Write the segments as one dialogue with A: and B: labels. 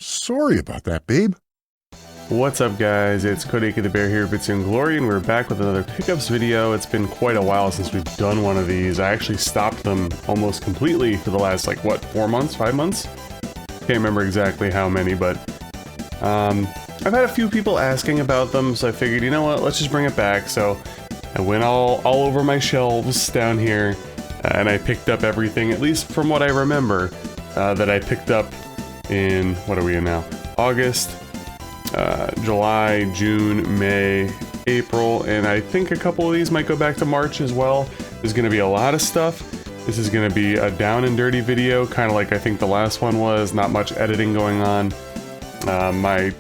A: Sorry about that, babe.
B: What's up, guys? It's Cody aka the Bear here, Bitsy and Glory, and we're back with another pickups video. It's been quite a while since we've done one of these. I actually stopped them almost completely for the last, like, what, 4 months? 5 months? Can't remember exactly how many, but I've had a few people asking about them, so I figured, you know what, let's just bring it back. So I went all over my shelves down here, and I picked up everything, at least from what I remember, that I picked up in, what are we in now? August, July, June, May, April, and I think a couple of these might go back to March as well. There's going to be a lot of stuff. This is going to be a down and dirty video, kind of like I think the last one was. Not much editing going on. My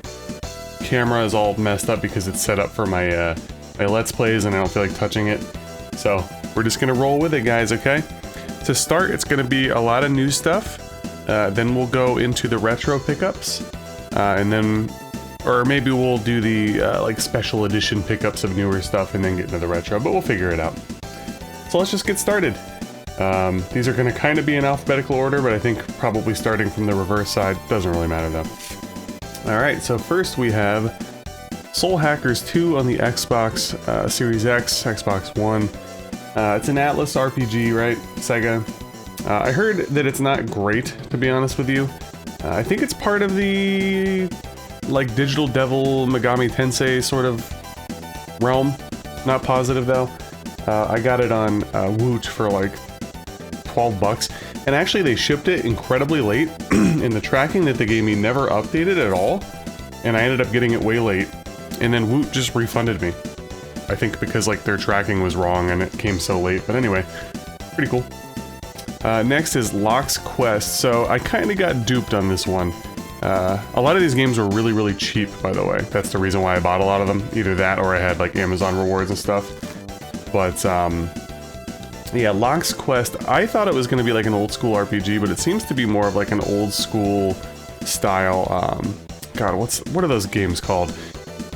B: camera is all messed up because it's set up for my my Let's Plays and I don't feel like touching it. So we're just going to roll with it, guys, okay? To start, it's going to be a lot of new stuff. Then we'll go into the retro pickups, and then, or maybe we'll do the like special edition pickups of newer stuff and then get into the retro, but we'll figure it out. So let's just get started. These are going to kind of be in alphabetical order, but I think probably starting from the reverse side. Doesn't really matter though. Alright, so first we have Soul Hackers 2 on the Xbox Series X, Xbox One. It's an Atlas RPG, right? Sega. I heard that it's not great, to be honest with you. I think it's part of the, like, Digital Devil Megami Tensei sort of realm. Not positive, though. I got it on Woot for, like, 12 bucks. And actually, they shipped it incredibly late, and the tracking that they gave me never updated at all. And I ended up getting it way late. And then Woot just refunded me. I think because, like, their tracking was wrong and it came so late. But anyway, pretty cool. Next is Locke's Quest. So I kind of got duped on this one. A lot of these games were really, really cheap, by the way. That's the reason why I bought a lot of them. Either that or I had, like, Amazon rewards and stuff. But, yeah, Locke's Quest, I thought it was going to be like an old school RPG, but it seems to be more of like an old school style, God, what are those games called?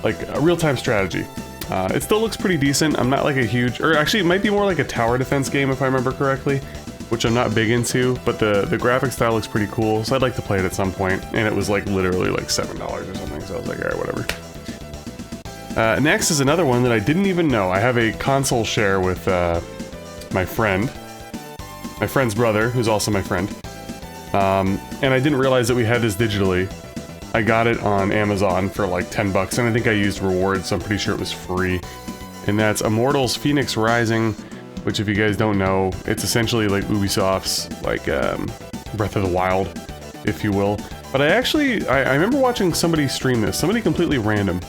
B: Like a real-time strategy. It still looks pretty decent. I'm not like a huge, or actually it might be more like a tower defense game if I remember correctly, which I'm not big into, but the graphic style looks pretty cool, so I'd like to play it at some point, and it was like literally like $7 or something, so I was like, alright, whatever. Next is another one that I didn't even know. I have a console share with, my friend's brother, who's also my friend, and I didn't realize that we had this digitally. I got it on Amazon for like 10 bucks, and I think I used rewards, so I'm pretty sure it was free. And that's Immortals Phoenix Rising, which, if you guys don't know, it's essentially like Ubisoft's, like, Breath of the Wild, if you will. But I remember watching somebody stream this, somebody completely random.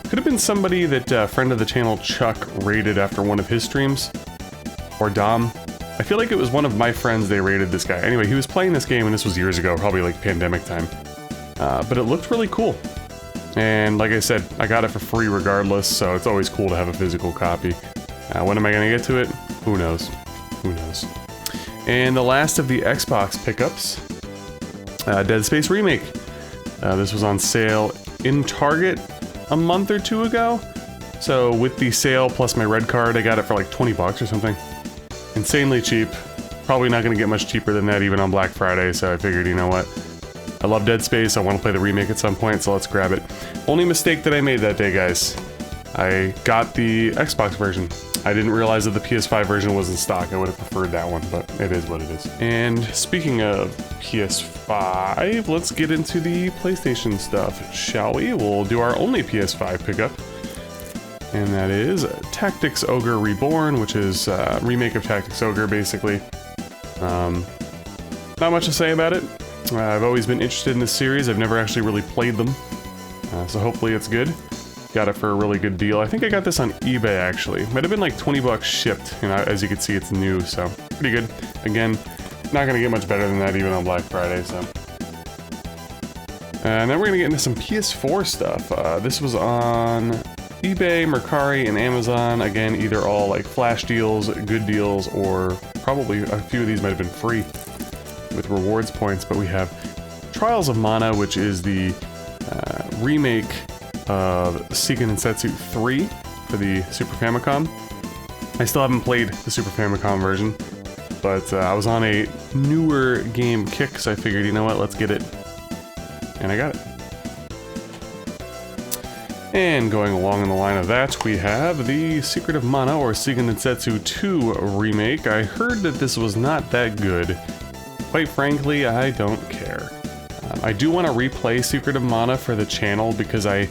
B: Could have been somebody that friend of the channel, Chuck, rated after one of his streams. Or Dom. I feel like it was one of my friends they rated this guy. Anyway, he was playing this game, and this was years ago, probably like pandemic time. But it looked really cool. And like I said, I got it for free regardless, so it's always cool to have a physical copy. When am I going to get to it? Who knows? Who knows? And the last of the Xbox pickups, Dead Space Remake. This was on sale in Target a month or two ago. So with the sale plus my red card, I got it for like 20 bucks or something. Insanely cheap. Probably not going to get much cheaper than that even on Black Friday, so I figured, you know what? I love Dead Space, I want to play the remake at some point, so let's grab it. Only mistake that I made that day, guys. I got the Xbox version. I didn't realize that the PS5 version was in stock. I would have preferred that one, but it is what it is. And speaking of PS5, let's get into the PlayStation stuff, shall we? We'll do our only PS5 pickup. And that is Tactics Ogre Reborn, which is a remake of Tactics Ogre, basically. Not much to say about it. I've always been interested in this series. I've never actually really played them. So hopefully it's good. Got it for a really good deal. I think I got this on eBay, actually. Might have been like 20 bucks shipped. You know, as you can see, it's new, so pretty good. Again, not going to get much better than that even on Black Friday, so. And then we're going to get into some PS4 stuff. This was on eBay, Mercari, and Amazon. Again, either all like flash deals, good deals, or probably a few of these might have been free with rewards points. But we have Trials of Mana, which is the remake of Seiken Densetsu 3 for the Super Famicom. I still haven't played the Super Famicom version, but I was on a newer game kick, so I figured, you know what, let's get it. and I got it. And going along in the line of that, we have the Secret of Mana or Seiken Densetsu 2 remake. I heard that this was not that good. Quite frankly, I don't care. I do want to replay Secret of Mana for the channel because I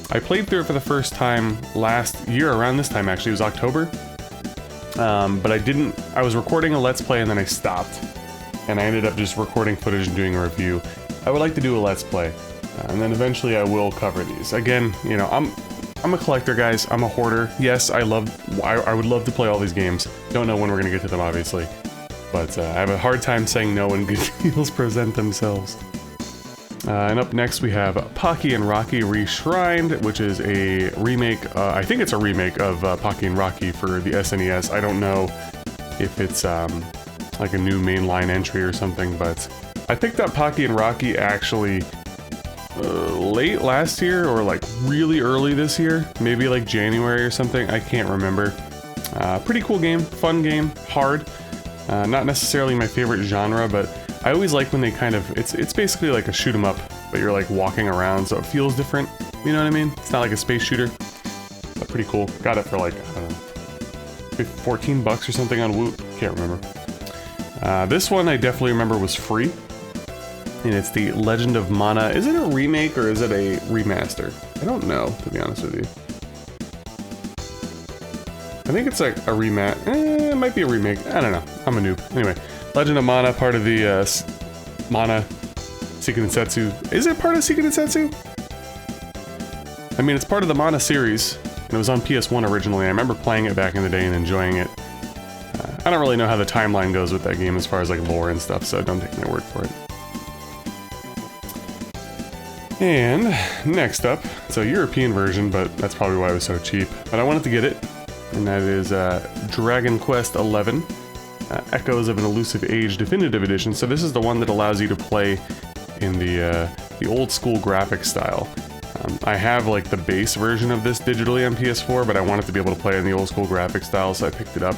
B: played through it for the first time last year, around this time actually, it was October. But I was recording a Let's Play and then I stopped. And I ended up just recording footage and doing a review. I would like to do a Let's Play. And then eventually I will cover these. Again, you know, I'm a collector, guys. I'm a hoarder. Yes, I would love to play all these games. Don't know when we're gonna get to them, obviously. But I have a hard time saying no when good deals present themselves. And up next we have Pocky and Rocky Reshrined, which is a remake, I think it's a remake of Pocky and Rocky for the SNES. I don't know if it's like a new mainline entry or something, but I picked up Pocky and Rocky actually late last year or like really early this year, maybe like January or something, I can't remember. Pretty cool game, fun game, hard. Not necessarily my favorite genre, but I always like when they kind of, it's basically like a shoot 'em up, but you're like walking around, so it feels different, you know what I mean? It's not like a space shooter, but pretty cool. Got it for like, I don't know, 14 bucks or something on Woot, can't remember. This one I definitely remember was free, and it's the Legend of Mana. Is it a remake or is it a remaster? I don't know, to be honest with you. I think it's like a it might be a remake, I don't know, I'm a noob. Anyway, Legend of Mana, part of the Mana Seiken Densetsu. Is it part of Seiken Densetsu? I mean, it's part of the Mana series, and it was on PS1 originally. I remember playing it back in the day and enjoying it. I don't really know how the timeline goes with that game as far as like lore and stuff, so don't take my word for it. And next up, it's a European version, but that's probably why it was so cheap. But I wanted to get it, and that is Dragon Quest XI. Echoes of an Elusive Age Definitive Edition. So this is the one that allows you to play in the old school graphic style. I have like the base version of this digitally on PS4, but I wanted to be able to play in the old school graphic style, so I picked it up.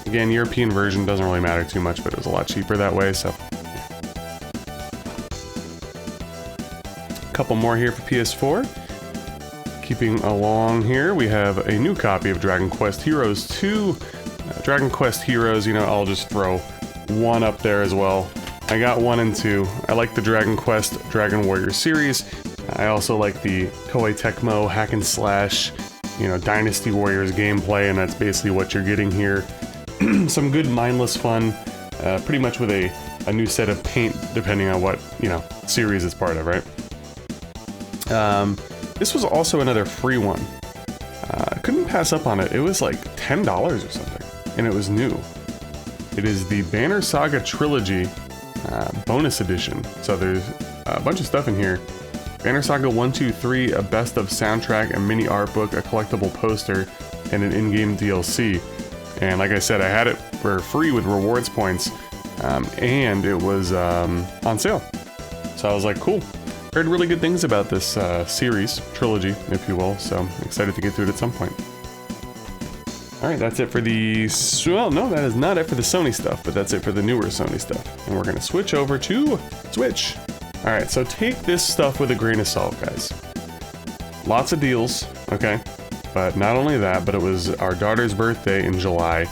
B: Again, European version doesn't really matter too much, but it was a lot cheaper that way, so. A couple more here for PS4. Keeping along here, we have a new copy of Dragon Quest Heroes 2. Dragon Quest Heroes, you know, I'll just throw one up there as well. I got 1 and 2. I like the Dragon Quest Dragon Warrior series. I also like the Koei Tecmo hack and slash, you know, Dynasty Warriors gameplay, and that's basically what you're getting here. Some good mindless fun, pretty much with a new set of paint, depending on what, you know, series it's part of, right? This was also another free one. I couldn't pass up on it. It was like $10 or something, and it was new. It is the Banner Saga Trilogy bonus edition. So there's a bunch of stuff in here. Banner Saga 1, 2, 3, a best of soundtrack, a mini art book, a collectible poster, and an in-game DLC. And like I said, I had it for free with rewards points, and it was on sale. So I was like, cool. Heard really good things about this series, trilogy, if you will, so I'm excited to get through it at some point. Alright, that's it for the... Well, no, that is not it for the Sony stuff, but that's it for the newer Sony stuff. And we're going to switch over to Switch. Alright, so take this stuff with a grain of salt, guys. Lots of deals, okay? But not only that, but it was our daughter's birthday in July.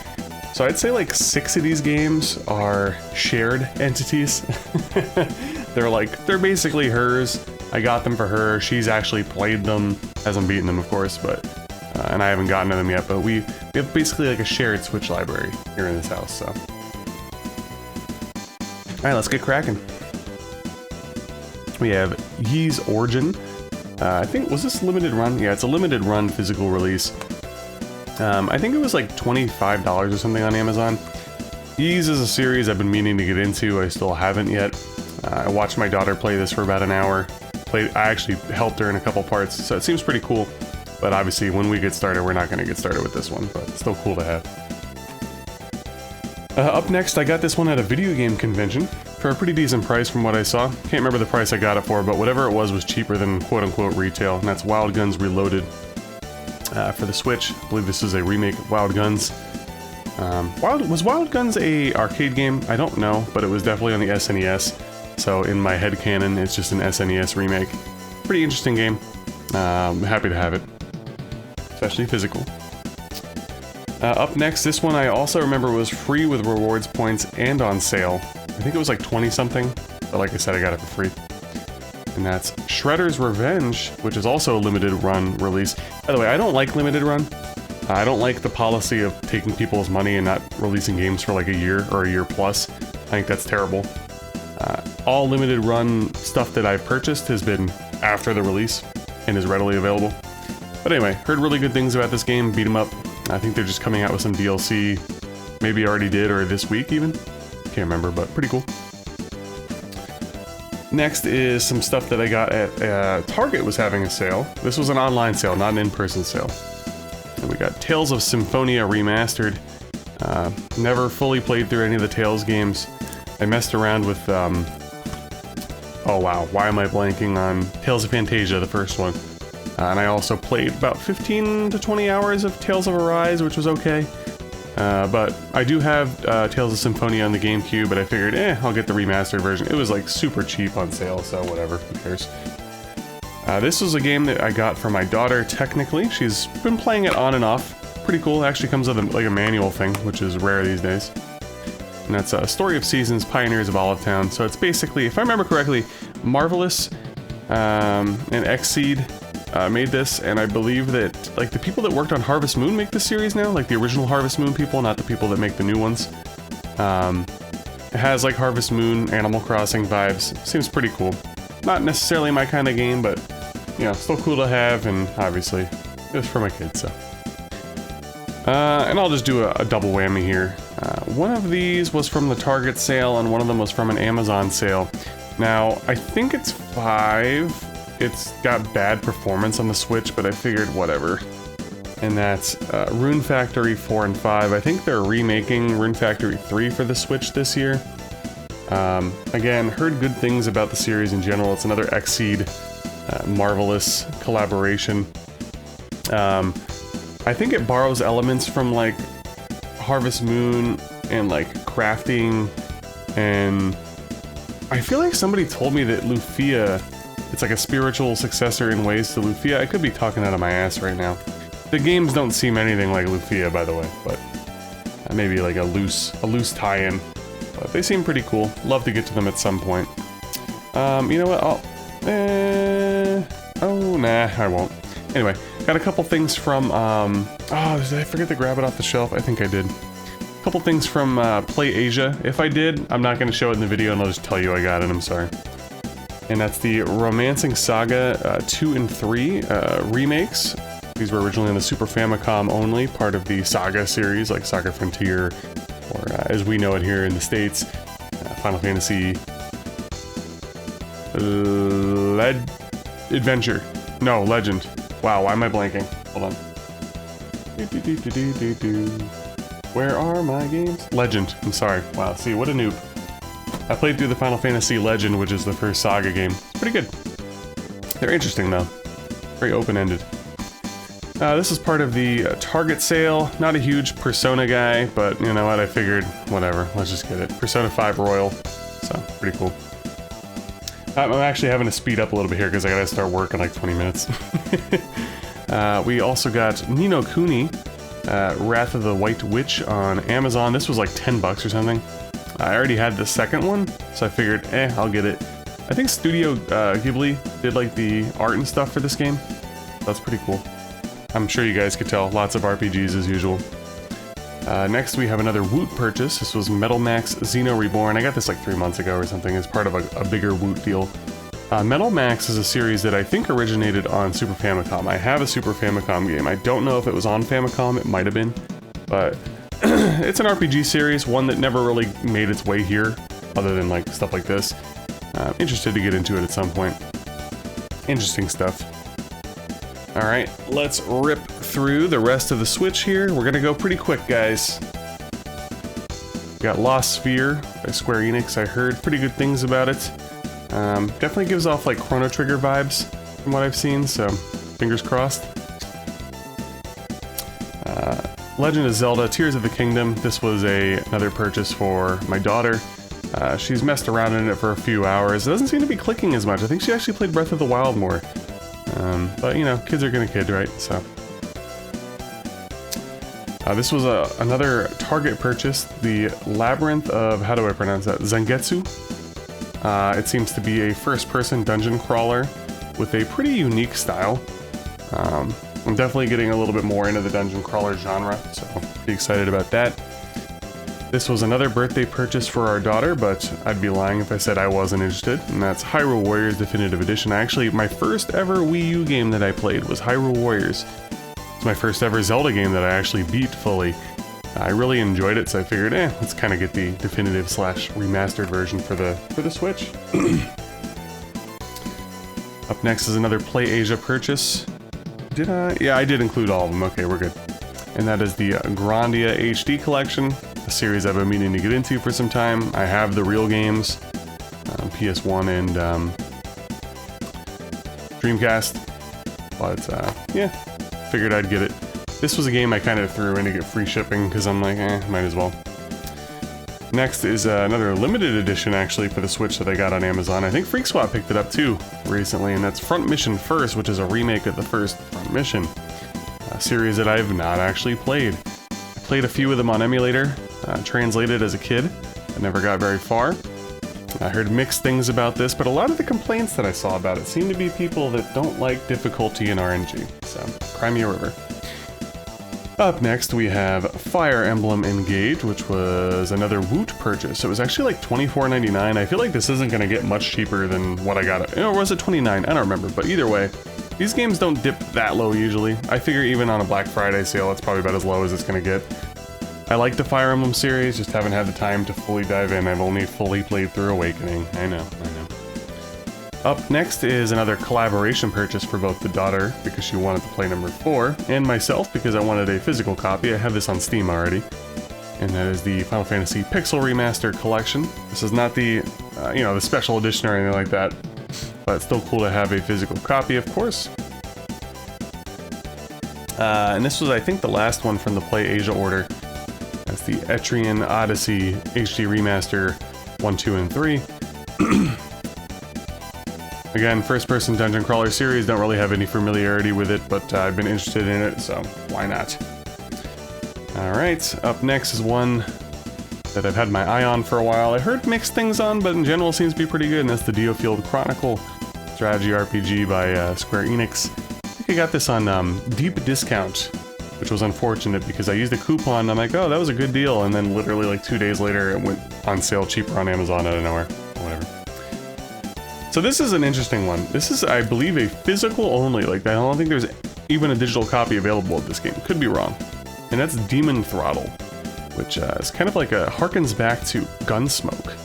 B: So I'd say like 6 of these games are shared entities. They're basically hers. I got them for her. She's actually played them. Hasn't beaten them, of course, but... and I haven't gotten to them yet, but we have basically like a shared Switch library here in this house, so... Alright, let's get cracking. We have Ys Origin. I think, was this limited run? Yeah, it's a limited run physical release. I think it was like $25 or something on Amazon. Ys is a series I've been meaning to get into. I still haven't yet. I watched my daughter play this for about an hour. I actually helped her in a couple parts, so it seems pretty cool. But obviously, when we get started, we're not going to get started with this one, but it's still cool to have. Up next, I got this one at a video game convention for a pretty decent price from what I saw. Can't remember the price I got it for, but whatever it was cheaper than quote-unquote retail, and that's Wild Guns Reloaded for the Switch. I believe this is a remake of Wild Guns. Was Wild Guns a arcade game? I don't know, but it was definitely on the SNES. So in my headcanon, it's just an SNES remake. Pretty interesting game. Happy to have it, especially physical. Up next, this one I also remember was free with rewards points and on sale. I think it was like 20 something, but like I said, I got it for free. And that's Shredder's Revenge, which is also a limited run release. By the way, I don't like limited run. I don't like the policy of taking people's money and not releasing games for like a year or a year plus. I think that's terrible. All limited run stuff that I've purchased has been after the release and is readily available. But anyway, heard really good things about this game, beat 'em up. I think they're just coming out with some DLC, maybe already did, or this week even. Can't remember, but pretty cool. Next is some stuff that I got at Target was having a sale. This was an online sale, not an in-person sale. And we got Tales of Symphonia Remastered. Never fully played through any of the Tales games. I messed around with, oh wow, why am I blanking on Tales of Fantasia, the first one. And I also played about 15 to 20 hours of Tales of Arise, which was okay. But I do have Tales of Symphonia on the GameCube, but I figured, I'll get the remastered version. It was like super cheap on sale, so whatever, who cares. This was a game that I got for my daughter, technically. She's been playing it on and off. Pretty cool, it actually comes with like a manual thing, which is rare these days. And that's a Story of Seasons, Pioneers of Olive Town. So it's basically, if I remember correctly, Marvelous and Xseed made this, and I believe that like the people that worked on Harvest Moon make this series now, like the original Harvest Moon people, not the people that make the new ones. It has like Harvest Moon, Animal Crossing vibes. Seems pretty cool. Not necessarily my kind of game, but you know, still cool to have, and obviously it was for my kids, so. And I'll just do a double whammy here. One of these was from the Target sale, and one of them was from an Amazon sale. Now, I think it's 5. It's got bad performance on the Switch, but I figured whatever. And that's Rune Factory 4 and 5. I think they're remaking Rune Factory 3 for the Switch this year. Again, heard good things about the series in general. It's another Xseed Marvelous collaboration. I think it borrows elements from like Harvest Moon and like crafting, and I feel like somebody told me that Lufia, it's like a spiritual successor in ways to Lufia. I could be talking out of my ass right now. The games don't seem anything like Lufia, by the way, but maybe like a loose tie-in. But they seem pretty cool. Love to get to them at some point. You know what? Oh, nah, I won't. Anyway, got a couple things from, did I forget to grab it off the shelf? I think I did. A couple things from Play Asia. If I did, I'm not going to show it in the video, and I'll just tell you I got it, I'm sorry. And that's the Romancing Saga 2 and 3 remakes. These were originally on the Super Famicom only, part of the Saga series, like Saga Frontier, or as we know it here in the States, Final Fantasy Adventure. No, Legend. Wow, why am I blanking? Hold on. Where are my games? Legend, I'm sorry. Wow, see, what a noob. I played through the Final Fantasy Legend, which is the first Saga game. It's pretty good. They're interesting, though. Very open-ended. This is part of the Target sale. Not a huge Persona guy, but you know what, I figured, whatever, let's just get it. Persona 5 Royal, so pretty cool. I'm actually having to speed up a little bit here because I gotta start work in like 20 minutes. We also got Ni no Kuni, Wrath of the White Witch on Amazon. This was like 10 bucks or something. I already had the second one, so I figured, I'll get it. I think Studio Ghibli did like the art and stuff for this game. That's pretty cool. I'm sure you guys could tell, lots of RPGs as usual. Next we have another Woot purchase. This was Metal Max Xeno Reborn. I got this like 3 months ago or something as part of a bigger Woot deal. Metal Max is a series that I think originated on Super Famicom. I have a Super Famicom game. I don't know if it was on Famicom, it might have been, but it's an RPG series, one that never really made its way here, other than like stuff like this. Interested to get into it at some point. Interesting stuff. Alright, let's rip through the rest of the Switch here. We're gonna go pretty quick, guys. We got Lost Sphere by Square Enix. I heard pretty good things about it. Definitely gives off like Chrono Trigger vibes from what I've seen, so fingers crossed. Legend of Zelda Tears of the Kingdom. This was another purchase for my daughter. She's messed around in it for a few hours. It doesn't seem to be clicking as much. I think she actually played Breath of the Wild more. But, you know, kids are gonna kid, right? So. This was another Target purchase, the Labyrinth of, how do I pronounce that? Zangetsu. It seems to be a first-person dungeon crawler with a pretty unique style. I'm definitely getting a little bit more into the dungeon crawler genre, so pretty excited about that. This was another birthday purchase for our daughter, but I'd be lying if I said I wasn't interested, and that's Hyrule Warriors Definitive Edition. Actually, my first ever Wii U game that I played was Hyrule Warriors. It's my first ever Zelda game that I actually beat fully. I really enjoyed it, so I figured, let's kind of get the definitive / remastered version for the Switch. Up next is another Play Asia purchase. Did I? Yeah, I did include all of them. Okay, we're good. And that is the Grandia HD Collection, a series I've been meaning to get into for some time. I have the real games, PS1 and Dreamcast, but yeah, figured I'd get it. This was a game I kind of threw in to get free shipping because I'm like, might as well. Next is another limited edition actually for the Switch that I got on Amazon. I think FreakSwap picked it up too recently, and that's Front Mission First, which is a remake of the first Front Mission. A series that I've not actually played. I played a few of them on emulator, translated as a kid. I never got very far. I heard mixed things about this, but a lot of the complaints that I saw about it seem to be people that don't like difficulty in RNG. So, cry me a river. Up next, we have Fire Emblem Engage, which was another Woot purchase. It was actually like $24.99. I feel like this isn't going to get much cheaper than what I got. Or was it $29? I don't remember, but either way, these games don't dip that low usually. I figure even on a Black Friday sale, it's probably about as low as it's going to get. I like the Fire Emblem series, just haven't had the time to fully dive in. I've only fully played through Awakening. I know. Up next is another collaboration purchase for both the daughter, because she wanted to play number 4, and myself, because I wanted a physical copy. I have this on Steam already. And that is the Final Fantasy Pixel Remaster Collection. This is not the, the special edition or anything like that, but it's still cool to have a physical copy, of course. And this was, I think, the last one from the Play Asia order. That's the Etrian Odyssey HD Remaster 1, 2, and 3. Again, first-person dungeon crawler series, don't really have any familiarity with it, but I've been interested in it, so why not? Alright, up next is one that I've had my eye on for a while. I heard mixed things on, but in general seems to be pretty good, and that's the Diofield Chronicle strategy RPG by Square Enix. I think I got this on deep discount, which was unfortunate because I used a coupon and I'm like, oh, that was a good deal, and then literally like 2 days later it went on sale cheaper on Amazon out of nowhere. Whatever. So this is an interesting one. This is, I believe, a physical only. Like, I don't think there's even a digital copy available of this game. Could be wrong. And that's Demon Throttle, which is kind of like harkens back to Gunsmoke.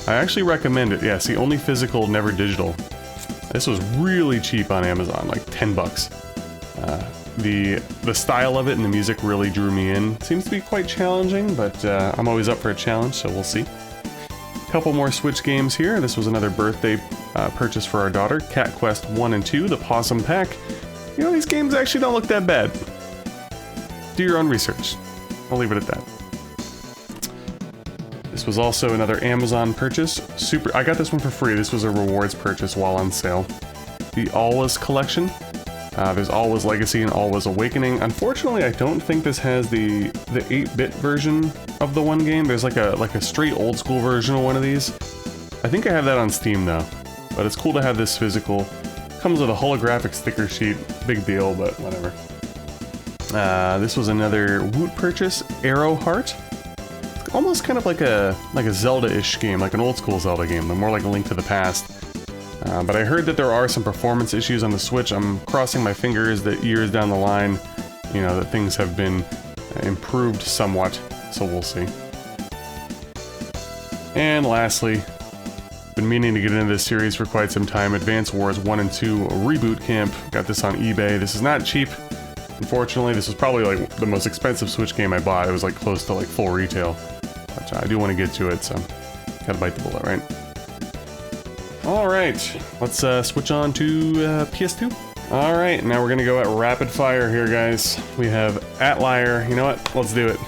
B: I actually recommend it. Yeah, see, only physical, never digital. This was really cheap on Amazon, like 10 bucks. The style of it and the music really drew me in. Seems to be quite challenging, but I'm always up for a challenge, so we'll see. Couple more Switch games here. This was another birthday purchase for our daughter, Cat Quest 1 and 2, the Possum Pack. You know, these games actually don't look that bad. Do your own research. I'll leave it at that. This was also another Amazon purchase. I got this one for free. This was a rewards purchase while on sale. The Alwa's collection. There's Alwa's Legacy and Alwa's Awakening. Unfortunately, I don't think this has the 8-bit version of the one game. There's like a straight old school version of one of these. I think I have that on Steam though. But it's cool to have this physical. Comes with a holographic sticker sheet. Big deal, but whatever. This was another Woot purchase, Arrow Heart. It's almost kind of like a Zelda-ish game, like an old school Zelda game, but more like a Link to the Past. But I heard that there are some performance issues on the Switch. I'm crossing my fingers that years down the line, that things have been improved somewhat, so we'll see. And lastly, been meaning to get into this series for quite some time, Advance Wars 1 and 2 Reboot Camp. Got this on eBay. This is not cheap. Unfortunately, this is probably like the most expensive Switch game I bought. It was like close to like full retail. But I do want to get to it, so gotta bite the bullet, right? Alright, let's switch on to PS2. Alright, now we're gonna go at rapid fire here, guys. We have Atlier. You know what? Let's do it.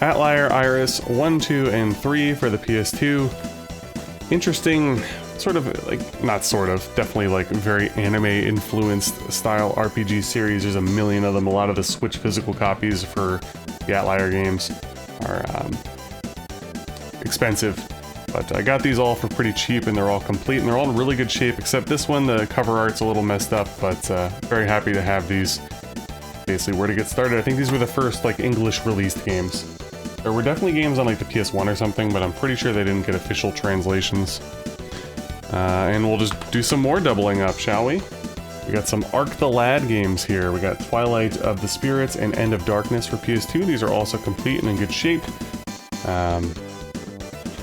B: Outlier Iris 1, 2, and 3 for the PS2. Interesting, sort of, like, not sort of, definitely like very anime-influenced style RPG series. There's a million of them. A lot of the Switch physical copies for the Outlier games are expensive. But I got these all for pretty cheap, and they're all complete, and they're all in really good shape, except this one, the cover art's a little messed up, but very happy to have these. Basically, where to get started. I think these were the first, like, English-released games. There were definitely games on, like, the PS1 or something, but I'm pretty sure they didn't get official translations. And we'll just do some more doubling up, shall we? We got some Arc the Lad games here. We got Twilight of the Spirits and End of Darkness for PS2. These are also complete and in good shape.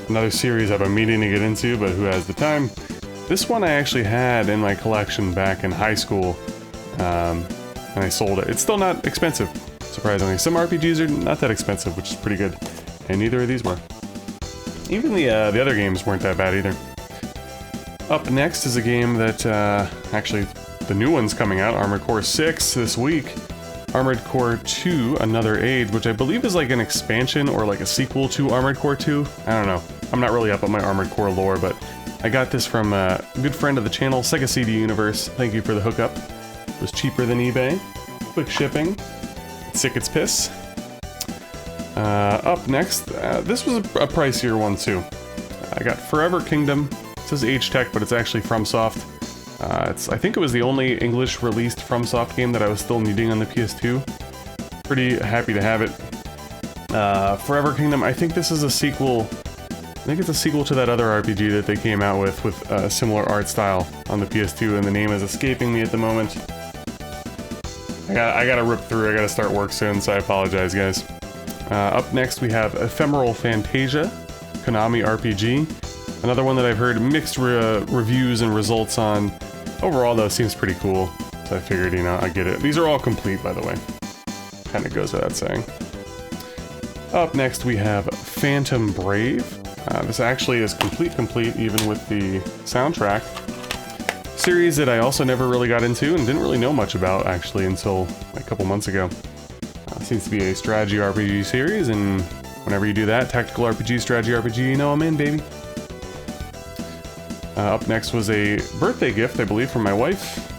B: Another series I've been meaning to get into, but who has the time? This one I actually had in my collection back in high school, and I sold it. It's still not expensive, surprisingly. Some RPGs are not that expensive, which is pretty good, and neither of these were. Even the other games weren't that bad either. Up next is a game that, actually, the new one's coming out, Armored Core 6 this week. Armored Core 2, Another Age, which I believe is like an expansion or like a sequel to Armored Core 2. I don't know. I'm not really up on my Armored Core lore, but I got this from a good friend of the channel, Sega CD Universe. Thank you for the hookup. It was cheaper than eBay. Quick shipping. Sick it's piss. Up next, this was a pricier one too. I got Forever Kingdom. It says H-Tech, but it's actually FromSoft. I think it was the only English-released FromSoft game that I was still needing on the PS2. Pretty happy to have it. Forever Kingdom, I think this is a sequel. I think it's a sequel to that other RPG that they came out with a similar art style on the PS2, and the name is escaping me at the moment. I gotta rip through, I gotta start work soon, so I apologize, guys. Up next we have Ephemeral Fantasia, Konami RPG. Another one that I've heard mixed reviews and results on. Overall, though, it seems pretty cool. So I figured, you know, I get it. These are all complete, by the way. Kind of goes without saying. Up next, we have Phantom Brave. This actually is complete, even with the soundtrack. Series that I also never really got into and didn't really know much about, actually, until a couple months ago. Seems to be a strategy RPG series, and whenever you do that, tactical RPG, strategy RPG, you know I'm in, baby. Up next was a birthday gift, I believe, from my wife.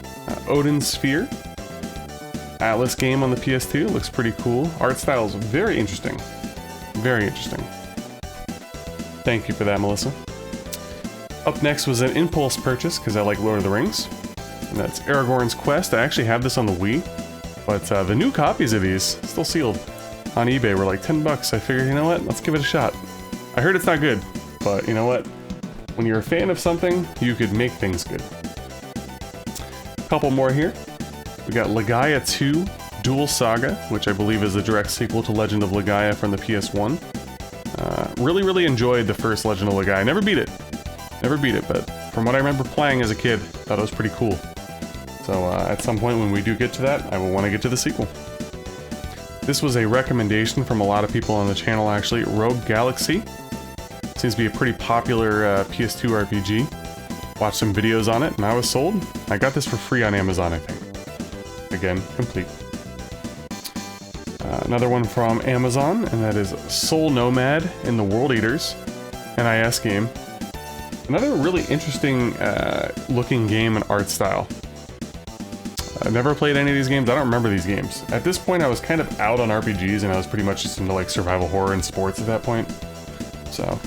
B: Odin Sphere. Atlas game on the PS2. Looks pretty cool. Art style is very interesting. Very interesting. Thank you for that, Melissa. Up next was an impulse purchase, because I like Lord of the Rings. And that's Aragorn's Quest. I actually have this on the Wii. But the new copies of these, still sealed, on eBay were like 10 bucks. I figured, you know what? Let's give it a shot. I heard it's not good, but you know what? When you're a fan of something, you could make things good. Couple more here. We got Legaia 2 Dual Saga, which I believe is a direct sequel to Legend of Legaia from the PS1. Really enjoyed the first Legend of Legaia. Never beat it, but from what I remember playing as a kid, thought it was pretty cool. So at some point when we do get to that, I will want to get to the sequel. This was a recommendation from a lot of people on the channel, actually. Rogue Galaxy. Seems to be a pretty popular PS2 RPG. Watched some videos on it, and I was sold. I got this for free on Amazon, I think. Again, complete. Another one from Amazon, and that is Soul Nomad in the World Eaters, NIS game. Another really interesting looking game and art style. I've never played any of these games. I don't remember these games. At this point, I was kind of out on RPGs, and I was pretty much just into like survival horror and sports at that point. So...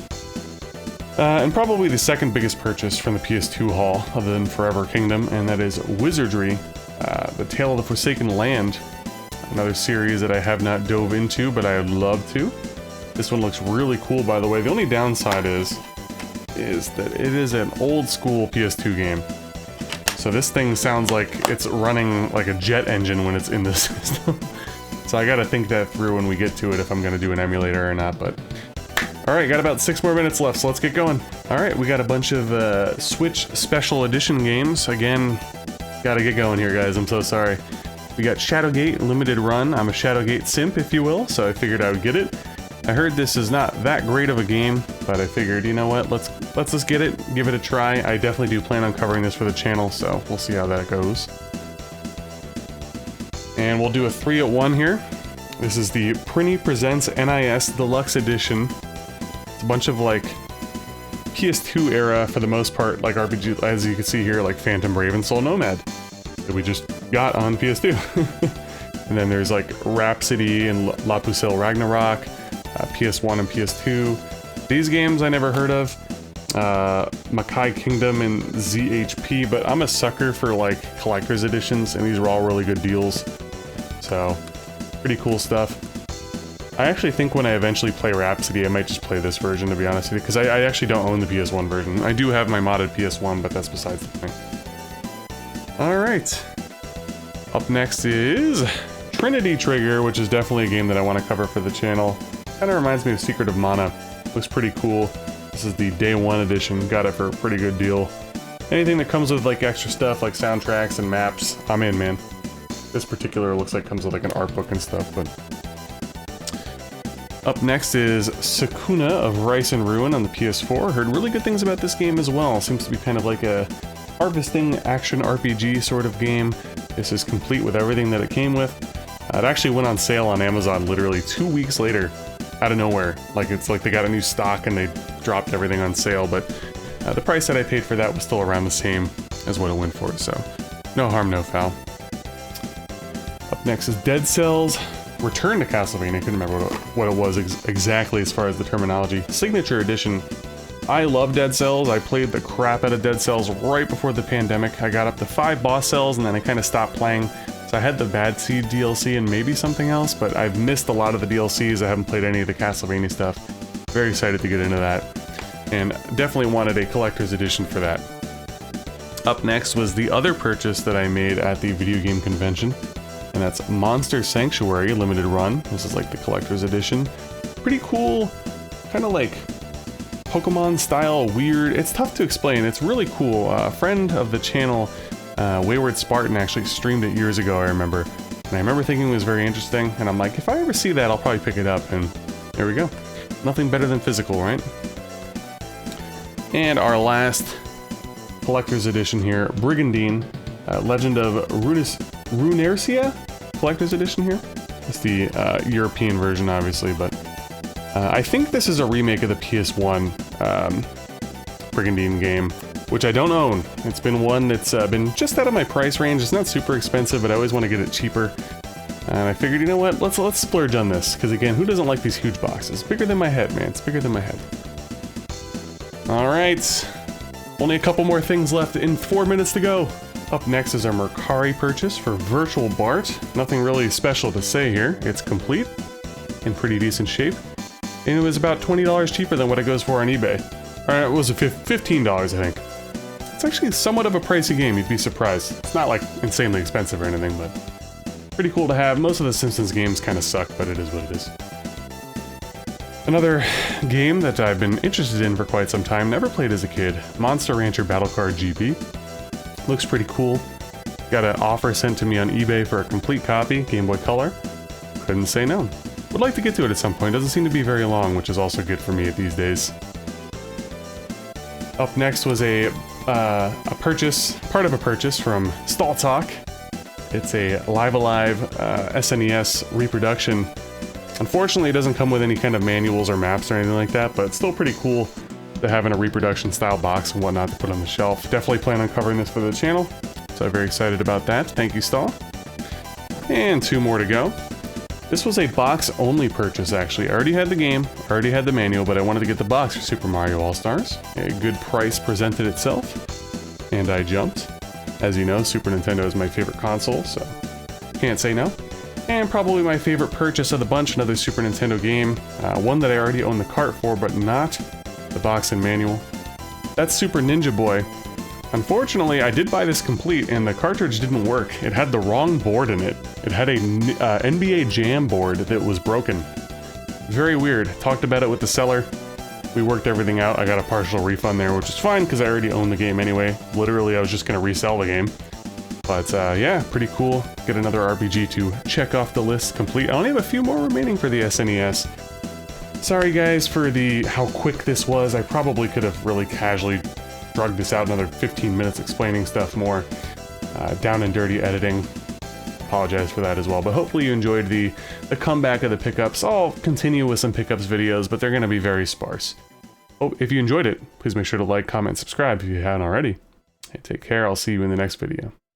B: and probably the second biggest purchase from the PS2 haul, other than Forever Kingdom, and that is Wizardry, The Tale of the Forsaken Land. Another series that I have not dove into, but I would love to. This one looks really cool, by the way. The only downside is that it is an old school PS2 game. So this thing sounds like it's running like a jet engine when it's in the system. So I gotta think that through when we get to it, if I'm gonna do an emulator or not, but... Alright, got about 6 more minutes left, so let's get going. Alright, we got a bunch of Switch Special Edition games. Again, gotta get going here, guys, I'm so sorry. We got Shadowgate Limited Run. I'm a Shadowgate simp, if you will, so I figured I would get it. I heard this is not that great of a game, but I figured, you know what, let's just get it, give it a try. I definitely do plan on covering this for the channel, so we'll see how that goes. And we'll do a 3-at-1 here. This is the Prinny Presents NIS Deluxe Edition. It's a bunch of like PS2 era, for the most part, like RPG, as you can see here, like Phantom Brave and Soul Nomad that we just got on PS2. And then there's like Rhapsody and La Pucelle Ragnarok, PS1 and PS2. These games I never heard of. Makai Kingdom and ZHP, but I'm a sucker for like collector's editions, and these are all really good deals. So, pretty cool stuff. I actually think when I eventually play Rhapsody, I might just play this version, to be honest with you, because I actually don't own the PS1 version. I do have my modded PS1, but that's besides the point. Alright. Up next is Trinity Trigger, which is definitely a game that I want to cover for the channel. Kind of reminds me of Secret of Mana. Looks pretty cool. This is the Day 1 edition. Got it for a pretty good deal. Anything that comes with like extra stuff, like soundtracks and maps, I'm in, man. This particular looks like comes with like an art book and stuff, but... Up next is Sakuna of Rice and Ruin on the PS4. Heard really good things about this game as well. Seems to be kind of like a harvesting action RPG sort of game. This is complete with everything that it came with. It actually went on sale on Amazon literally 2 weeks later, out of nowhere. Like, it's like they got a new stock and they dropped everything on sale, but the price that I paid for that was still around the same as what it went for, so no harm, no foul. Up next is Dead Cells Return to Castlevania. I couldn't remember what it was exactly as far as the terminology. Signature Edition. I love Dead Cells. I played the crap out of Dead Cells right before the pandemic. I got up to 5 boss cells and then I kind of stopped playing. So I had the Bad Seed DLC and maybe something else, but I've missed a lot of the DLCs. I haven't played any of the Castlevania stuff. Very excited to get into that. And definitely wanted a collector's edition for that. Up next was the other purchase that I made at the video game convention, and that's Monster Sanctuary Limited Run. This is like the collector's edition. Pretty cool, kind of like Pokemon style, weird. It's tough to explain. It's really cool. A friend of the channel, Wayward Spartan, actually streamed it years ago, I remember. And I remember thinking it was very interesting, and I'm like, if I ever see that, I'll probably pick it up, and there we go. Nothing better than physical, right? And our last collector's edition here, Brigandine, Legend of Runercia collector's edition here. It's the European version, obviously, but I think this is a remake of the PS1 Brigandine game, which I don't own. It's been one that's been just out of my price range. It's not super expensive, but I always want to get it cheaper. And I figured, you know what, let's splurge on this, because again, who doesn't like these huge boxes? Bigger than my head, man. It's bigger than my head. Alright. Only a couple more things left in 4 minutes to go. Up next is our Mercari purchase for Virtual Bart. Nothing really special to say here. It's complete, in pretty decent shape, and it was about $20 cheaper than what it goes for on eBay. Or it was $15, I think. It's actually somewhat of a pricey game, you'd be surprised. It's not like insanely expensive or anything, but pretty cool to have. Most of the Simpsons games kind of suck, but it is what it is. Another game that I've been interested in for quite some time, never played as a kid, Monster Rancher Battle Card GB. Looks pretty cool. Got an offer sent to me on eBay for a complete copy, Game Boy Color. Couldn't say no. Would like to get to it at some point. Doesn't seem to be very long, which is also good for me these days. Up next was a purchase, part of a purchase from Stall Talk. It's a Live Alive SNES reproduction. Unfortunately, it doesn't come with any kind of manuals or maps or anything like that, but it's still pretty cool to have in a reproduction style box and whatnot to put on the shelf. Definitely plan on covering this for the channel, so I'm very excited about that. Thank you, Stall. And 2 more to go. This was a box-only purchase, actually. I already had the game, I already had the manual, but I wanted to get the box for Super Mario All-Stars. A good price presented itself, and I jumped. As you know, Super Nintendo is my favorite console, so can't say no. And probably my favorite purchase of the bunch, another Super Nintendo game. One that I already own the cart for, but not the box and manual. That's Super Ninja Boy. Unfortunately, I did buy this complete, and the cartridge didn't work. It had the wrong board in it. It had a NBA Jam board that was broken. Very weird. Talked about it with the seller. We worked everything out. I got a partial refund there, which is fine, because I already own the game anyway. Literally, I was just going to resell the game. But yeah, pretty cool. Get another RPG to check off the list complete. I only have a few more remaining for the SNES. Sorry guys for how quick this was. I probably could have really casually drugged this out another 15 minutes explaining stuff more. Down and dirty editing. apologize for that as well. But hopefully you enjoyed the comeback of the pickups. I'll continue with some pickups videos, but they're going to be very sparse. Oh, if you enjoyed it, please make sure to like, comment, subscribe if you haven't already. Hey, take care. I'll see you in the next video.